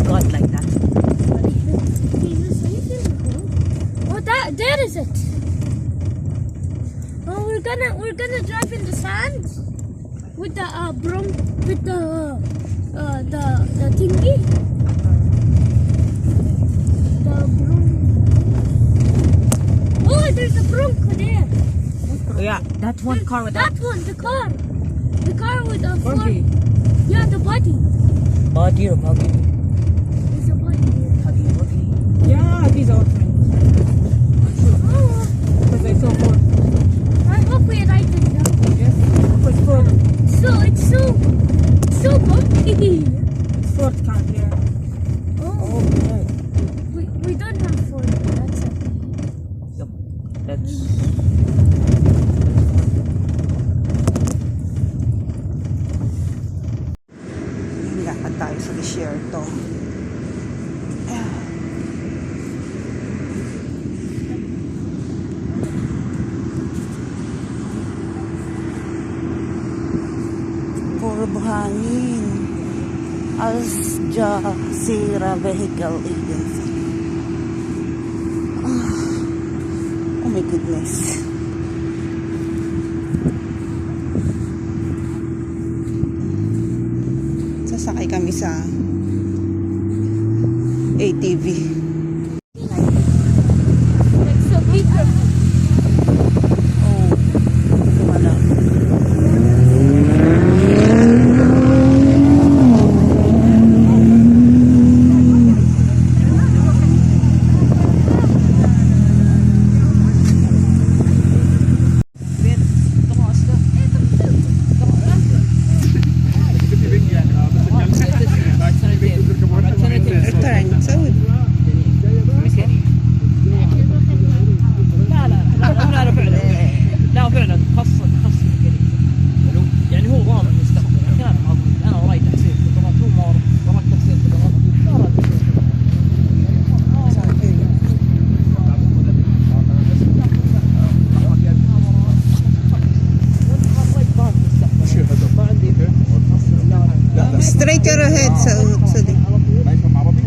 got like that. Oh, there is it. Oh, we're gonna drive in the sand with the broom, with the thingy. The broom. Oh, there's a broom there. Oh, yeah, that one car with that. That one, the car with the four. Buggy. Yeah, the body. Body or buggy? There's a body. Buggy. Yeah, these are friends. Oh, Because I saw four. I hope we right it now. Yes, it's four. It's so bumpy. It's fourth car here. Oh, Oh, yeah. we don't have four. That's it. Yup. That's... Lakad tayo sa desierto. Puro buhangin. Al Jazeera Vehicle Agency. Oh my goodness. Sasakay kami sa ATV. It's so beautiful. Oh, wala. Turn, so لا فعلا. لا فعلا خص يعني هو ضامن المستقبل. لكن انا ما اظن. انا وراي تحسين خطوات. هو وراك تحسين خطوات. ما ورا تحسين straight your head so دي. ما يفهم عربي؟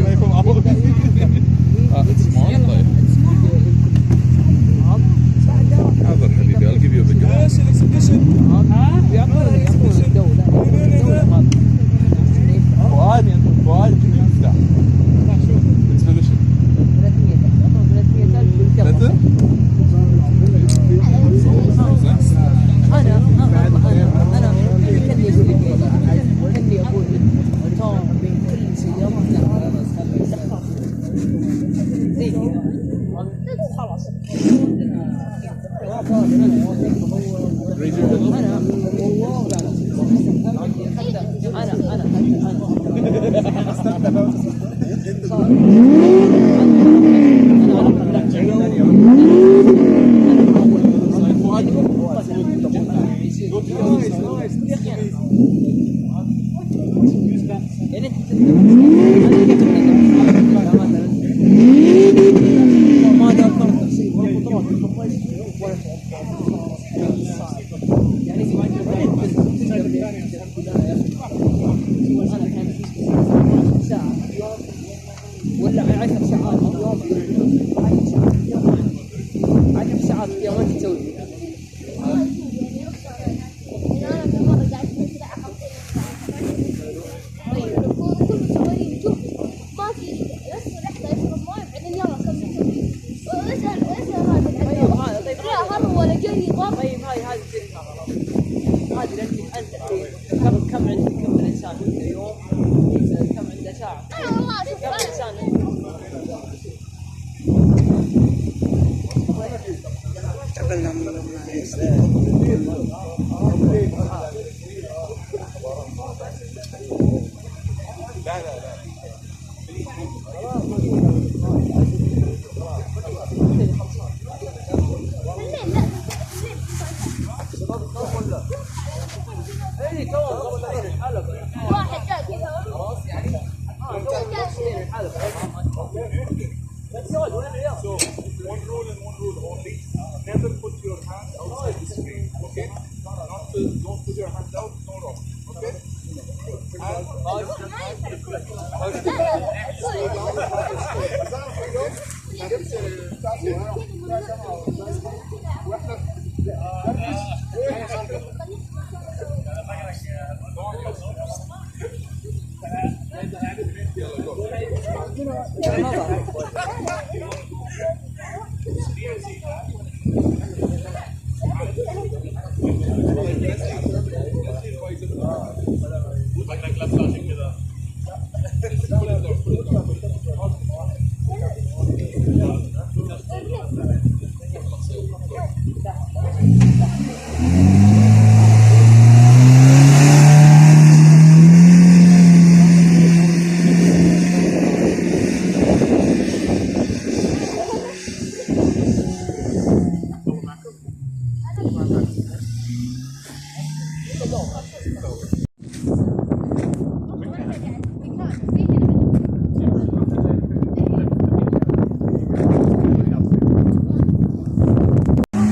ما يفهم عربي؟ اسمع طيب حاضر حبيبي I'll give you a video. فؤاد يفتح expedition. ثلاثة؟ انا كني اقول توم بين كل سياره زي خلاص ولا 10 ساعات في يوم 10 ساعات في يوم انت تسوي طيب هذه هذه انت كم عندك كم الانسان عنده يوم كم عنده ساعه كم انسان Tagal naman. واحد جاي كذا خلاص يعني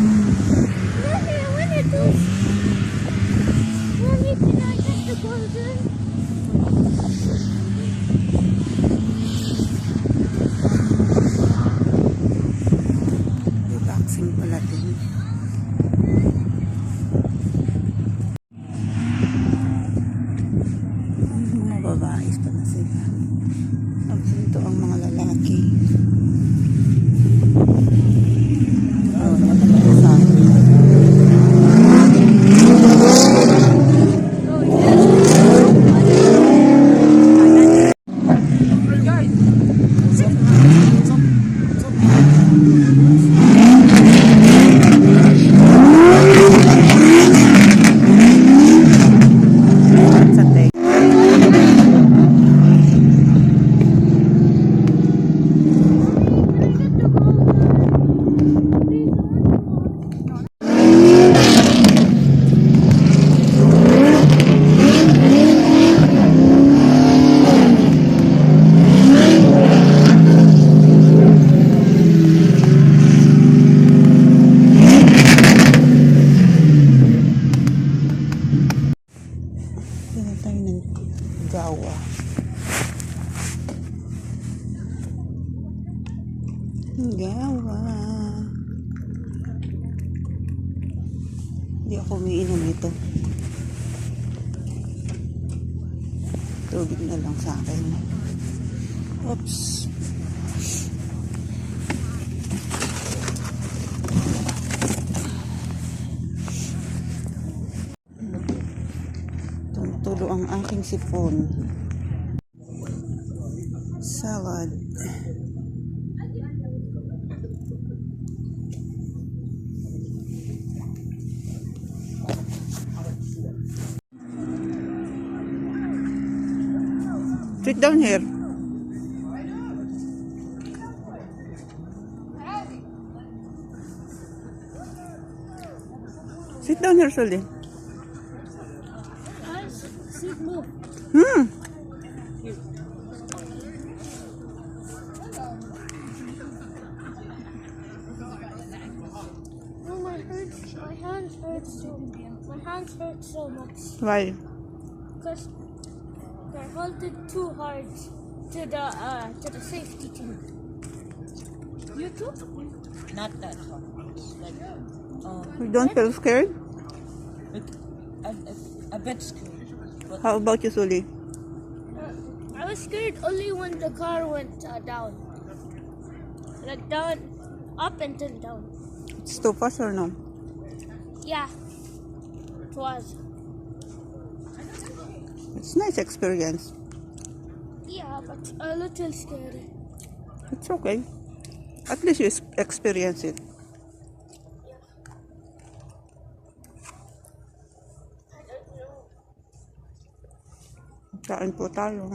Mommy, I wanna do. Mommy, can I get the golden? Relaxing pala din. Mga babae pala sila. Tapos ito ang mga lalaki. Oh, sa Sunday. Dito tayo ng gawa. Gawa. Hindi ako umiinom ito. Tubig na lang sa akin. Oops. Tumutulo ang aking sipon. Salad. Sit down here. Sit down here, Sully. Sit move. Oh, my hands hurt so much. Why? Because I held it too hard to the safety thing. You too? Not that hard. Like, You don't feel scared? a bit scared. But How about you, Sully? I was scared only when the car went down. Like down, up and then down. It's too fast or no? Yeah, it was. It's nice experience. Yeah, but a little scary. It's okay. At least you experience it. Kain po tayo.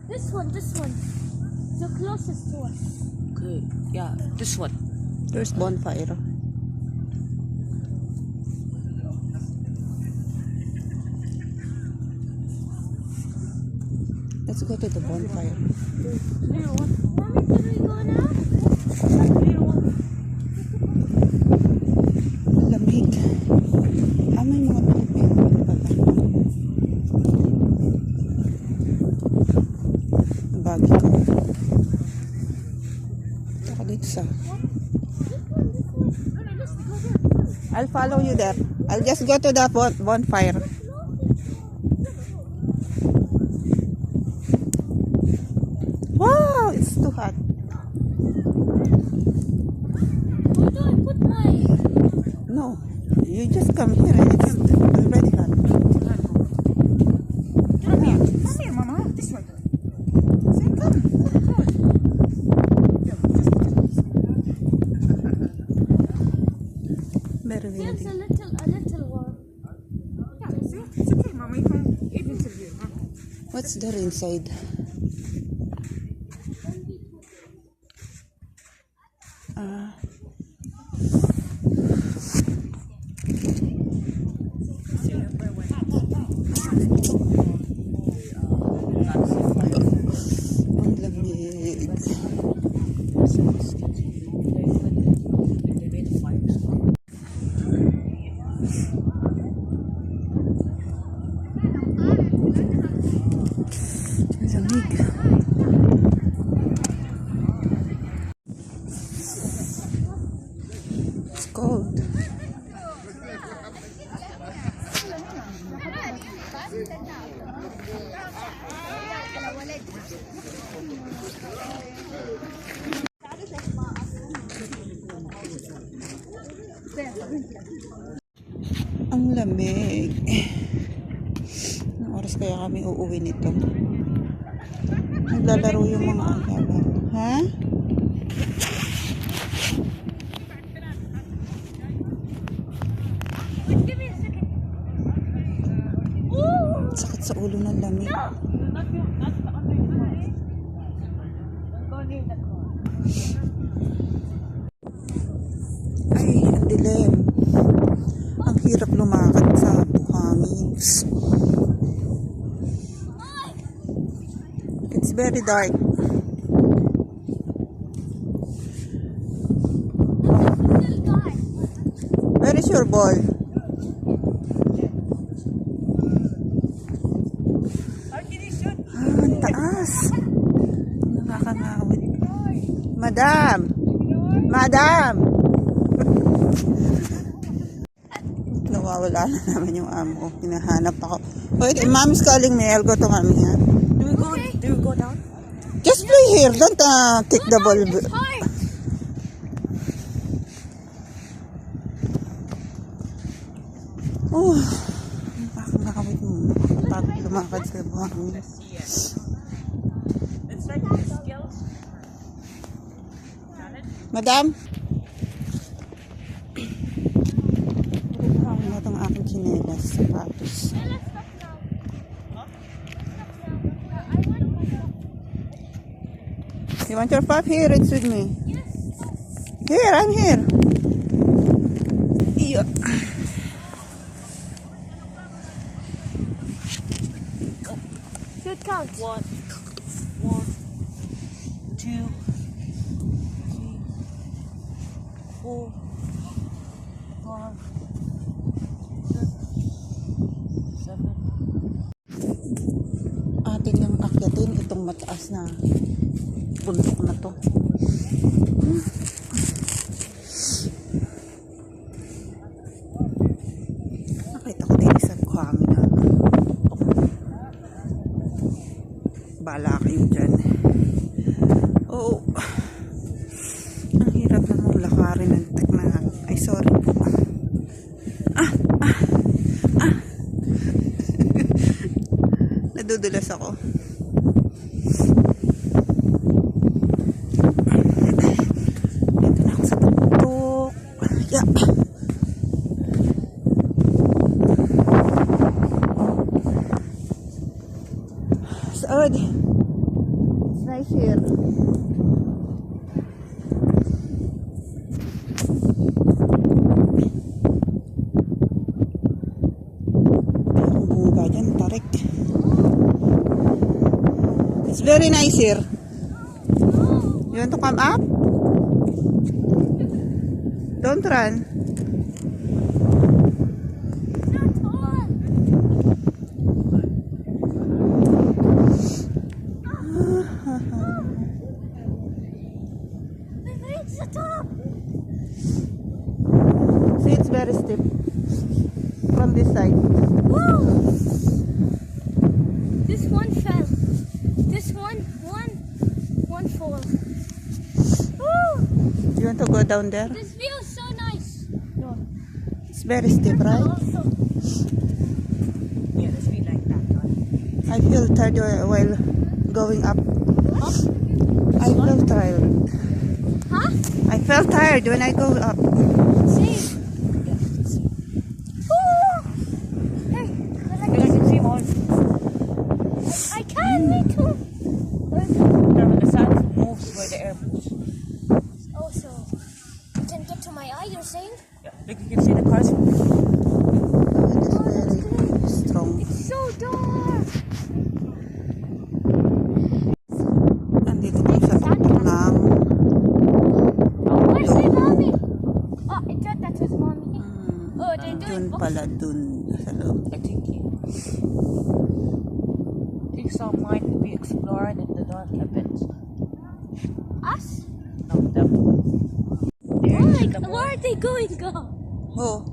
This one. The closest to us. okay, yeah, this one. There's bonfire. Let's go to the bonfire. Mommy, can we go now? I'll follow you there. I'll just go to the bonfire. Wow, it's too hot. Where do I put my... No, you just come here and it's already hot. Come here, Mama. This way. Say, come. Very Feels windy. a little warm. Yeah, see? It's okay, Mama. You can eat until here, huh? What's there inside? Ang lamig. Ang lamig. It's cold. Ang lamig. Anong oras kaya kami uuwi nito? Naglalaro yung mga alaga. Ha? Give me a second. Sakit sa ulo ng lamig. Ay, ang dilim. Ang hirap lumakad sa buhangin. It's very dark. Still dark. Where is your ball? Ang taas. Nakakangawit. Madam! Madam! Nawawala na naman yung amo. Hinahanap ako. Wait, mommy's calling me. I'll go to mommy. Ha? Do you go down? Just play here. Don't kick the ball. It's hard. Oh, nakakangawit mo. Pag lumakad sa buhangin. It's like skills. Madam? Ano na itong aking chinelas, sapatos. You want your pup? Here, it's with me. Here, I'm here. Yeah. Good count. 1, 2, 3, 4, 5, 6, 7. Atin lang akyatin itong mataas na bundok na to. Nakita ko din sa buhangin na. Bala kayo dyan. Oo. Ang hirap namang lakarin ng na. Ay, sorry po. Nadudulas ako. Dito na ako sa tuktok. Yeah. Saad. It's nice here. Ang bunga dyan, tarik. It's very nice here. You want to come up? Don't run. Not on. We've reached the top. See, it's very very steep. From this side. Woo! This one fell. This one fall. Woo! You want to go down there? This view is so nice. No. It's very steep, right? Also, Yeah, let's be like that. I feel tired while going up. I feel tired. huh? I felt tired when I go up. Same. Woo! Hey, I You guys can see more. I can, me too. When the sun moves where the air moves. Also, you can get to my eye, you're saying? Yeah, look, you can see the cars. It is very strong. It's so dark. Nandito kami sa tuktok ng Oh, where's my mommy? Oh, I thought that was mommy. Oh, they're dun doing books. pala, dun sa loob. I think some might be explored in the dark heavens. Us? No, them. Where are they going, go? Oh,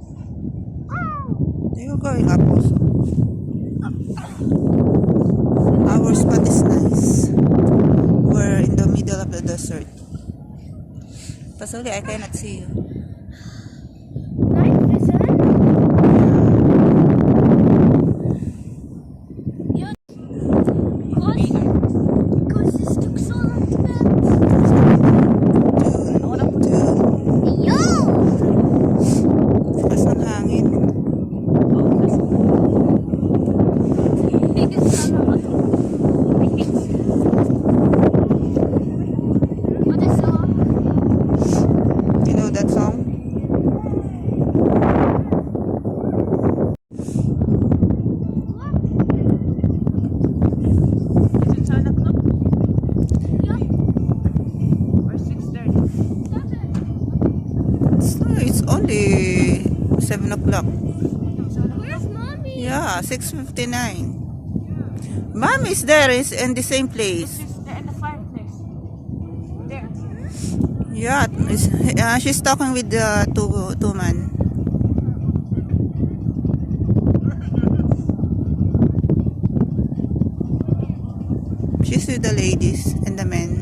they were going up also. Our spot is nice. We're in the middle of the desert. Pasuli, I cannot see you. Night vision? You- Because this took so long to build. Yo! Lakas ng hangin. What is song? You know that song? Is it 10 o'clock Yeah. or 6:30? It's only 7 o'clock. Where's mommy? Yeah, 6:59. Mom is there, is in the same place. They're in the fireplace. There. Yeah, she's talking with the two man. She's with the ladies and the men.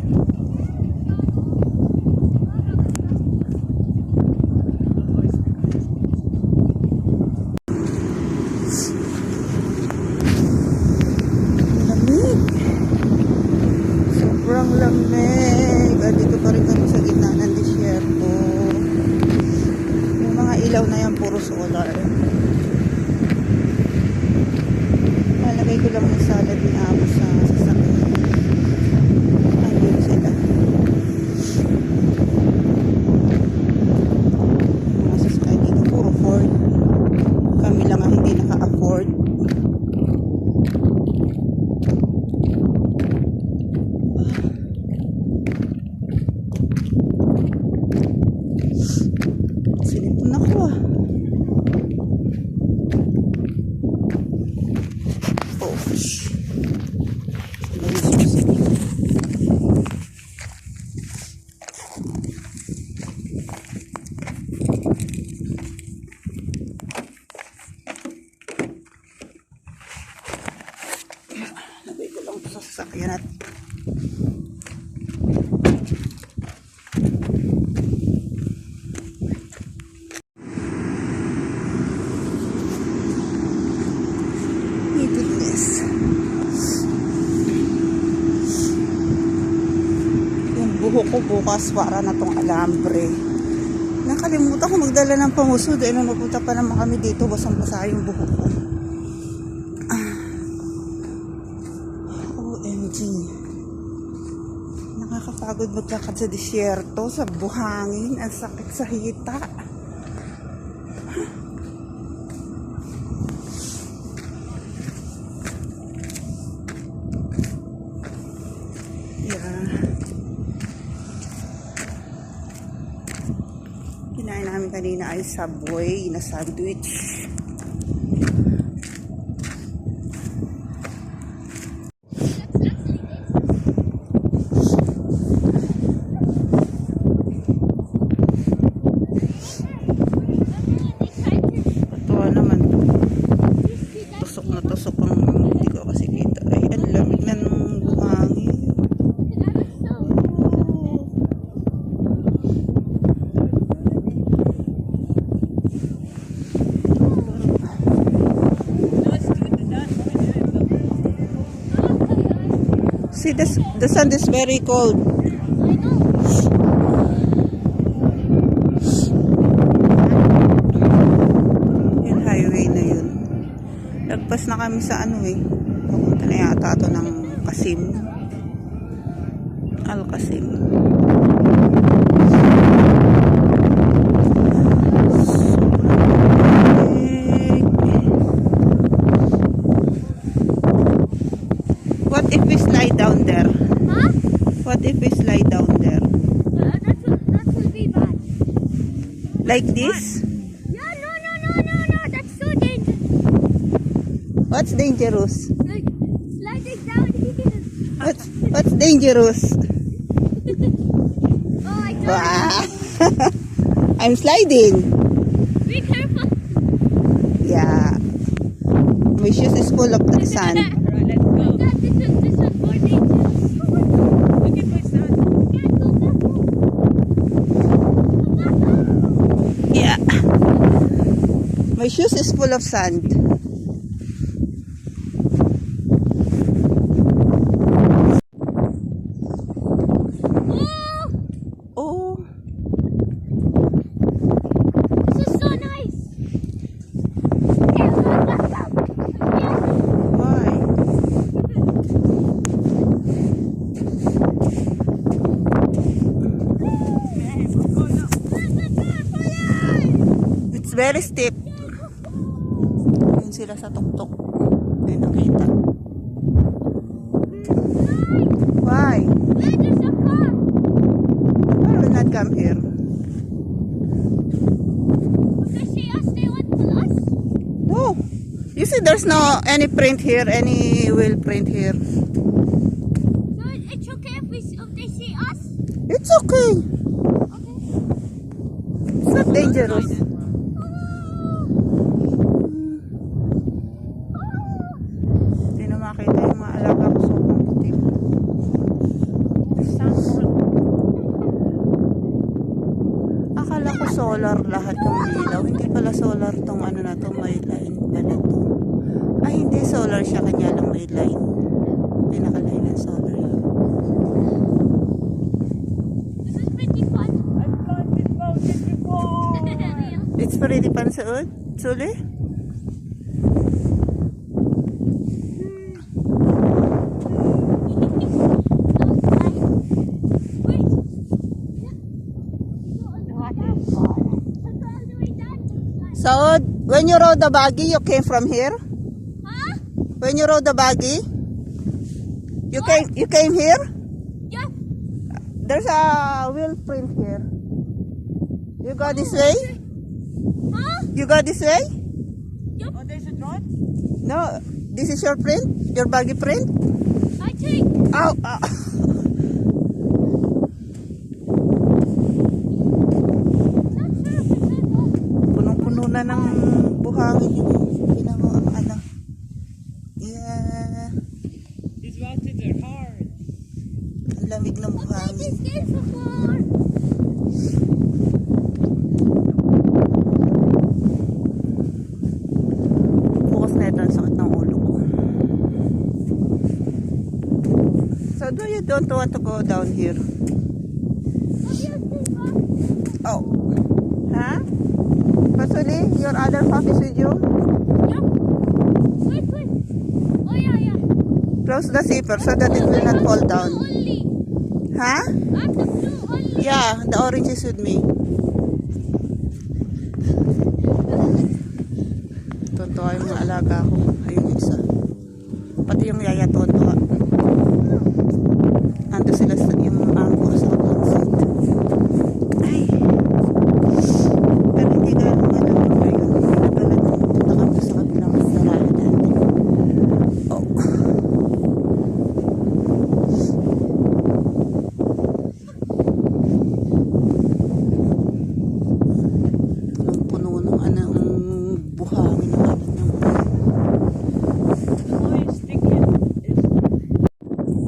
Lamig. Sobrang lamig. Dito pa rin kami sa gitna ng disyerto. Yung mga ilaw na yan, puro solar. Nalagay ko lang yung salad ni Abo sa sasakyan. Ayun sila. Mga sasakyan dito, puro Ford. Kami lang ang hindi naka-afford. Sinipon ako ah. Oh, shh. Lagay ko lang sa sasakyan at my goodness. Yung buhok ko bukas para na tong alambre. Nakalimutan ko magdala ng pamuso dahil nung napunta pa naman kami dito, basang-basa yung buhok ko. OMG. Nakakapagod magkakad sa disyerto, sa buhangin, ang sakit sa hita. Yeah. Kinain namin kanina ay Subway na sandwich. See, the sun is very cold. I know. Yung highway na yun. Lagpas na kami sa ano eh. Papunta na yata ito ng Qasim. Al-Qasim. What if we slide down there? Huh? What if we slide down there? That will be bad. Like this? Yeah, no. That's so dangerous. What's dangerous? Like, sliding down here. What's dangerous? Oh, I don't Wow. I'm sliding. Be careful. Yeah. My shoes is full of the sand. Alright, let's go. Dad, this is more dangerous. Look at my son. Yeah. My shoes is full of sand. Oh, Oh, this is so nice. why? It's very steep. Yun sila sa tuktok. Hindi nakita. Why? Where there's a car. Why will not come here? Because she asked they want to us. Oh, you see there's no any print here, any wheel print here. So it's okay if they see us? It's okay. Okay. It's not dangerous. Hindi na makita yung mga alaga ko sobrang puti. Akala ko solar lahat ng ilaw. Hindi pala solar tong ano na to, may line pala to. Ay, hindi solar siya, kanya lang may line. Pinaka-line ng solar yun. This is pretty fun. I've climbed this mountain before. It's pretty fun suot, Suli? Wait. So, when you rode the buggy, you came from here? Huh? When you rode the buggy, you came here? Yeah. There's a wheel print here. You go this way? Huh? You go this way? Oh, there's a drone? No, this is your print? Your buggy print? I think. Ow! Not sure if it's at all. Punong-puno na ng buhangin yung ano. Yeah. These mountains are hard. Ang lamig ng buhangin. This game so far. Bukas na ito, ang sakit ng ulo ko. So, do you don't want to go down here? Obviously, huh? Oh. Huh? Pasuli, your other pup is with you? Yeah. Wait. Oh, yeah. Close the zipper so that it will not fall down. Only. Huh? I'm the blue only. Yeah, the orange is with me. Totoo yung mga alaga ko. Ayun isa. Pati yung yaya Toto. Ando sila sa yung angko sa upang seat. Ay. Pero hindi ganun malaro ngayon. Hindi na pala pupunta kami sa kabilang sarahan natin. Oh. Punong-puno ng anong buhangin ng abot ng The boy is thinking.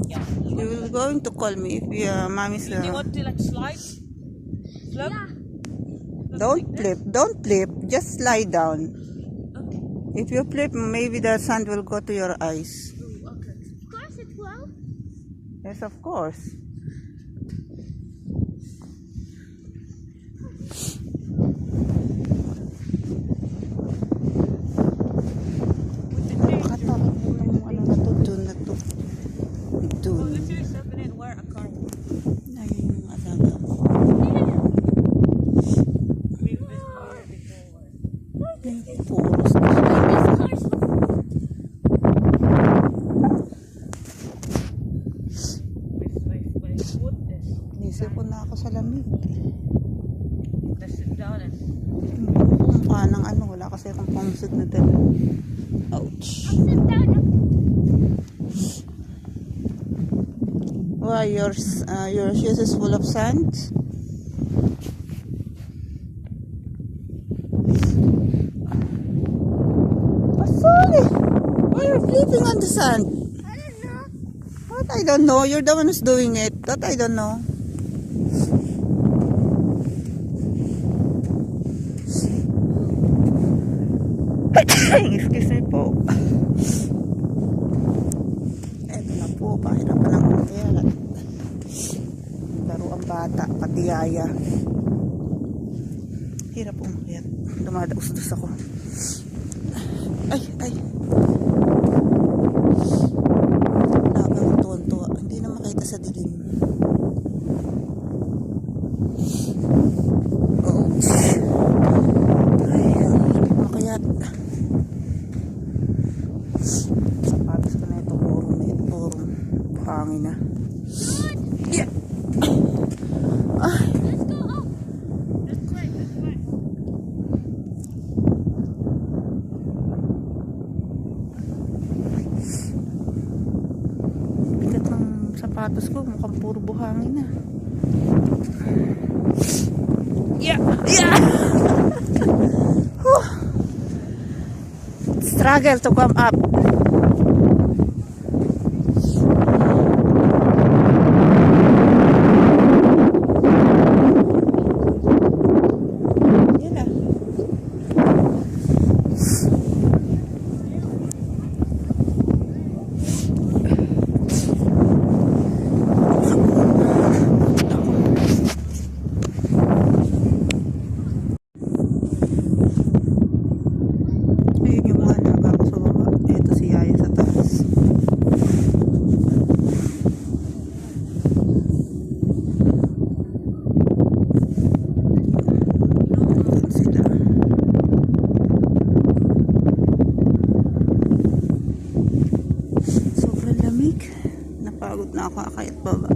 Yeah. You will going to call me if mommy's Do you want to like slide? Slip? Yeah. don't flip, don't flip, just lie down. Okay. If you flip, maybe the sand will go to your eyes. Of course it will. Yes, of course. Nakatakot mo ng ano na to, June na to. June. Ayun yung alaga ko. May puros na siya. Nisipon na ako sa lamig. Mukha ng ano, wala kasi akong pangsit na dala. Ouch. Why, your shoes is full of sand? Sorry. Why are you sleeping on the sand? I don't know. What? I don't know. You're the one who's doing it. That I don't know. Excuse me po. Eto na po. Pahirapan lang ang kaya. Laro ang bata. Pati yaya. Hirap umakyat. Dumadaus-dus ako. Ay, ay. Nakakang tuwan-tuwa. Hindi na makita sa dilim. Ouch. Ay, hindi makayat. Sapatos ko na ito. Purong. Buhangin na. Yeah. Ay. Let's go up. This way. Bigat ng sapatos ko. Mukhang puro buhangin na. Yeah! Yeah! Whew. Struggle to come up. Yan na. Ayun yung mga alaga ko sa baba. Ito si Yaya sa taas. Ayan sila. Sobrang lamig. Napagod na ako kahit baba.